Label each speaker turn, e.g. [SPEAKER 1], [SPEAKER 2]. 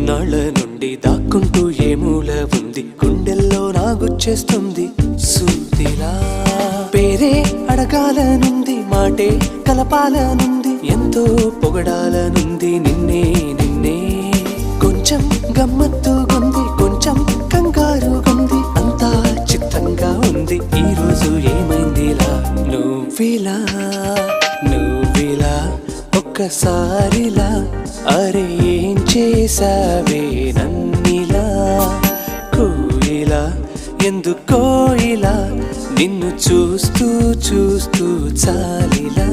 [SPEAKER 1] ఇన్నాళ్ళ నుండి దాక్కుంటూ ఏ మూల ఉంది, గుండెల్లో నాగుచ్చేస్తుంది సూదిలా. పేరే అడగాలనుంది, మాటే కలపాలనుంది, ఎంతో పొగడాలనుంది నిన్నే నిన్నే. కొంచెం గమ్మత్తుగుంది, కొంచెం కంగారుగుంది, అంతా చిత్తంగా ఉంది. ఈ రోజు ఏమైందిలా నువ్విలా నువ్విలా ఒక్కసారిలా, అరే ఏం చేసావే నన్నిలా. కోయిలా ఎందుకో ఇలా, నిన్ను చూస్తూ చూస్తూ చాలిలా.